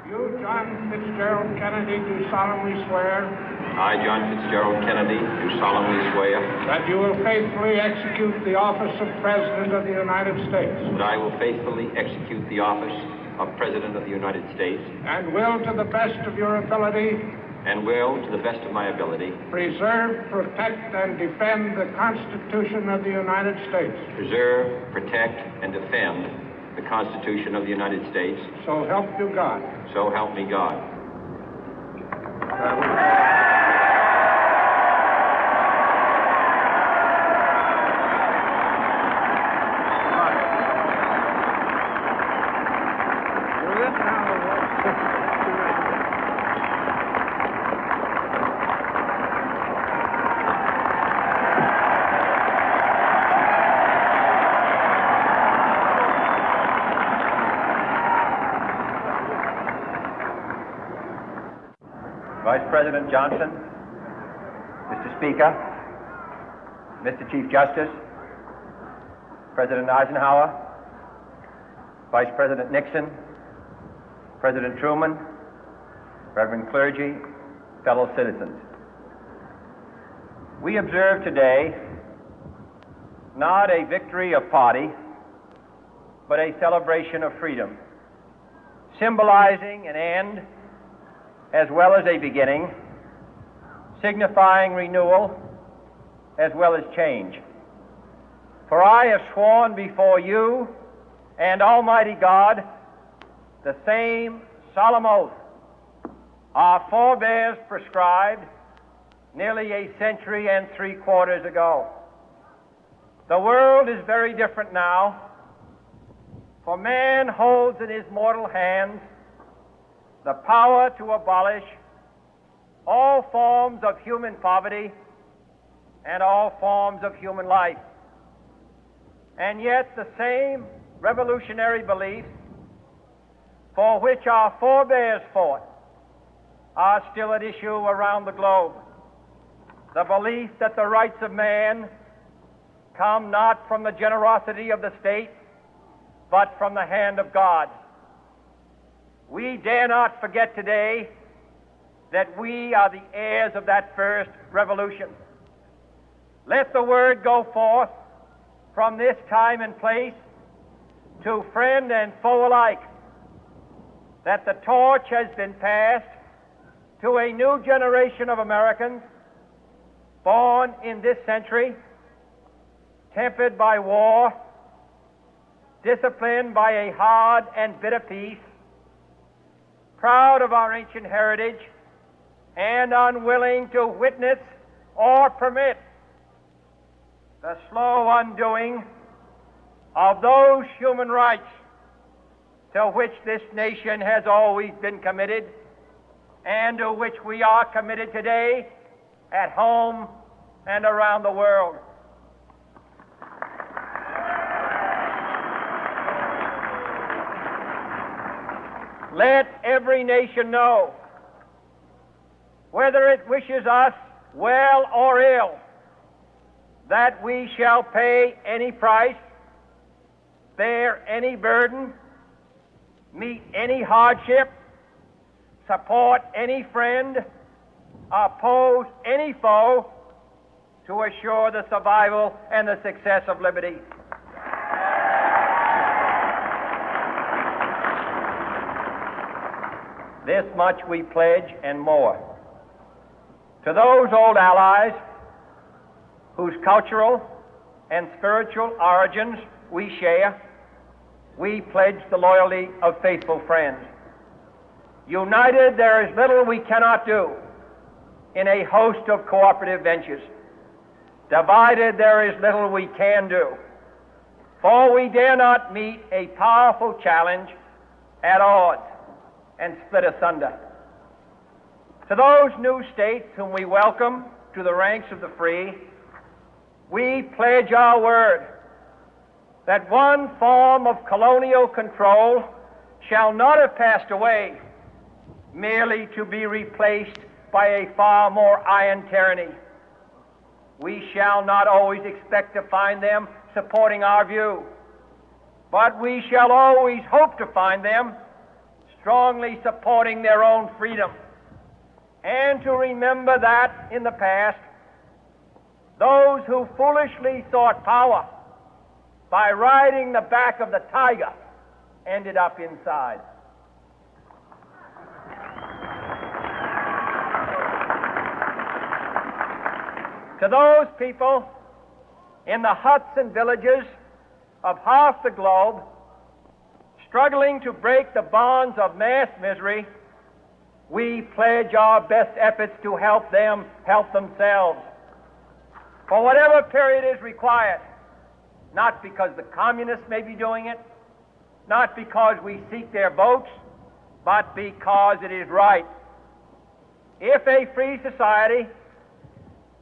You, John Fitzgerald Kennedy, do solemnly swear. I, John Fitzgerald Kennedy, do solemnly swear. That you will faithfully execute the office of President of the United States. That I will faithfully execute the office of President of the United States. And will, to the best of your ability. And will, to the best of my ability. Preserve, protect, and defend the Constitution of the United States. Preserve, protect, and defend the Constitution of the United States. So help you God. So help me God. Vice President Johnson, Mr. Speaker, Mr. Chief Justice, President Eisenhower, Vice President Nixon, President Truman, Reverend clergy, fellow citizens. We observe today not a victory of party, but a celebration of freedom, symbolizing an end as well as a beginning, signifying renewal as well as change. For I have sworn before you and Almighty God the same solemn oath our forebears prescribed nearly a century and 3/4 ago. The world is very different now, for man holds in his mortal hands the power to abolish all forms of human poverty and all forms of human life. And yet the same revolutionary beliefs for which our forebears fought are still at issue around the globe. The belief that the rights of man come not from the generosity of the state, but from the hand of God. We dare not forget today that we are the heirs of that first revolution. Let the word go forth from this time and place to friend and foe alike that the torch has been passed to a new generation of Americans born in this century, tempered by war, disciplined by a hard and bitter peace, proud of our ancient heritage, and unwilling to witness or permit the slow undoing of those human rights to which this nation has always been committed and to which we are committed today at home and around the world. Let every nation know, whether it wishes us well or ill, that we shall pay any price, bear any burden, meet any hardship, support any friend, oppose any foe to assure the survival and the success of liberty. This much we pledge and more. To those old allies whose cultural and spiritual origins we share, we pledge the loyalty of faithful friends. United, there is little we cannot do in a host of cooperative ventures. Divided, there is little we can do, for we dare not meet a powerful challenge at odds and split asunder. To those new states whom we welcome to the ranks of the free, we pledge our word that one form of colonial control shall not have passed away, merely to be replaced by a far more iron tyranny. We shall not always expect to find them supporting our view, but we shall always hope to find them strongly supporting their own freedom, and to remember that in the past, those who foolishly sought power by riding the back of the tiger ended up inside. To those people in the huts and villages of half the globe struggling to break the bonds of mass misery, we pledge our best efforts to help them help themselves for whatever period is required, not because the communists may be doing it, not because we seek their votes, but because it is right. If a free society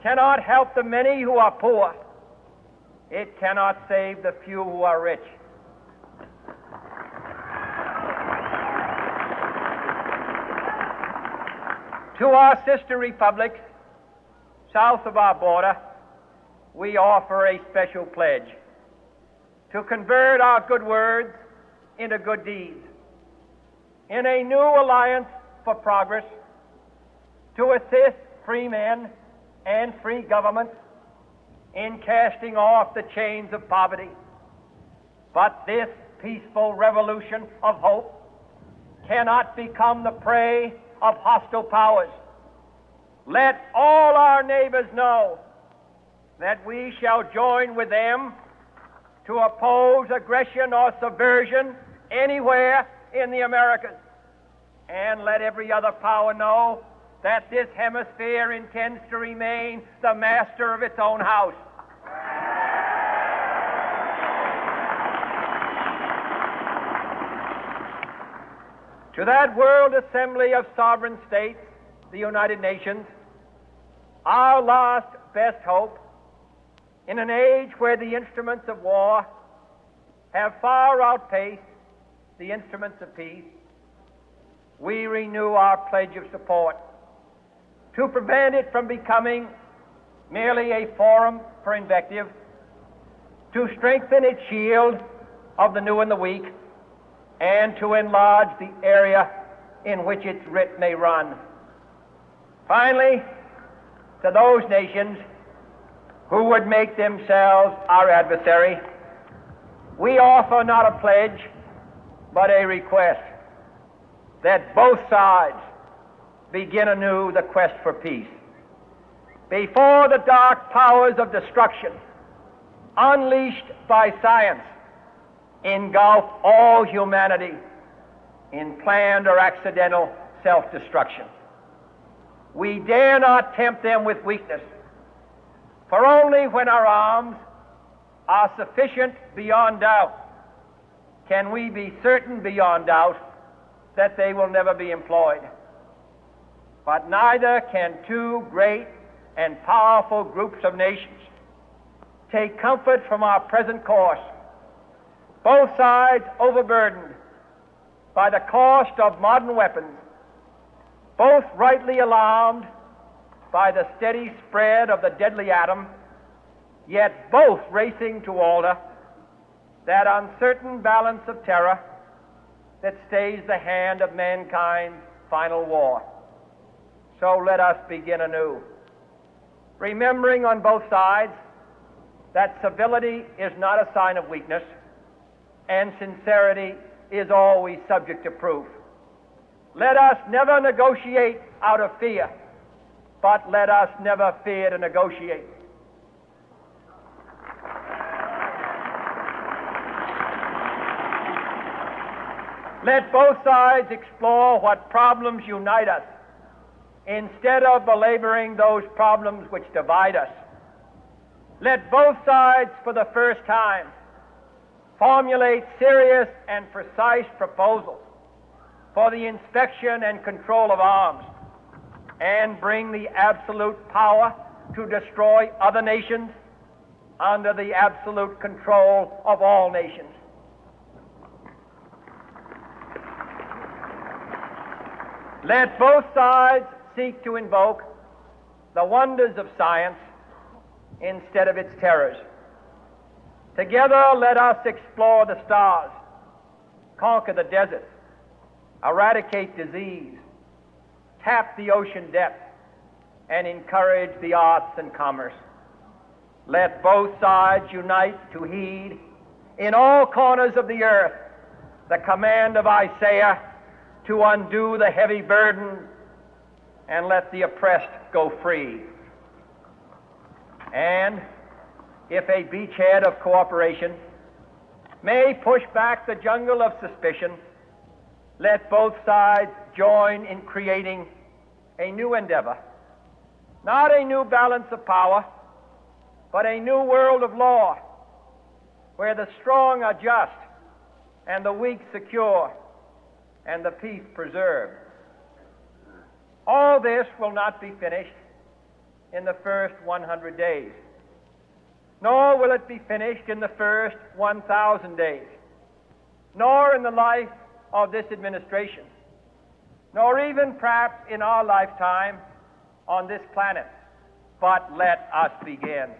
cannot help the many who are poor, it cannot save the few who are rich. To our sister republics south of our border, we offer a special pledge to convert our good words into good deeds, in a new alliance for progress, to assist free men and free governments in casting off the chains of poverty. But this peaceful revolution of hope cannot become the prey of hostile powers. Let all our neighbors know that we shall join with them to oppose aggression or subversion anywhere in the Americas. And let every other power know that this hemisphere intends to remain the master of its own house. To that World Assembly of Sovereign States, the United Nations, our last best hope, in an age where the instruments of war have far outpaced the instruments of peace, we renew our pledge of support to prevent it from becoming merely a forum for invective, to strengthen its shield of the new and the weak, and to enlarge the area in which its writ may run. Finally, to those nations who would make themselves our adversary, we offer not a pledge, but a request that both sides begin anew the quest for peace. Before the dark powers of destruction, unleashed by science, engulf all humanity in planned or accidental self-destruction, we dare not tempt them with weakness, for only when our arms are sufficient beyond doubt can we be certain beyond doubt that they will never be employed. But neither can two great and powerful groups of nations take comfort from our present course, both sides overburdened by the cost of modern weapons, both rightly alarmed by the steady spread of the deadly atom, yet both racing to alter that uncertain balance of terror that stays the hand of mankind's final war. So let us begin anew, remembering on both sides that civility is not a sign of weakness, and sincerity is always subject to proof. Let us never negotiate out of fear, but let us never fear to negotiate. Let both sides explore what problems unite us, instead of belaboring those problems which divide us. Let both sides, for the first time, formulate serious and precise proposals for the inspection and control of arms, and bring the absolute power to destroy other nations under the absolute control of all nations. Let both sides seek to invoke the wonders of science instead of its terrors. Together, let us explore the stars, conquer the deserts, eradicate disease, tap the ocean depth, and encourage the arts and commerce. Let both sides unite to heed in all corners of the earth the command of Isaiah to undo the heavy burden and let the oppressed go free. And if a beachhead of cooperation may push back the jungle of suspicion, let both sides join in creating a new endeavor, not a new balance of power, but a new world of law, where the strong are just and the weak secure and the peace preserved. All this will not be finished in the first 100 days, nor will it be finished in the first 1,000 days, nor in the life of this administration, nor even perhaps in our lifetime on this planet. But let us begin.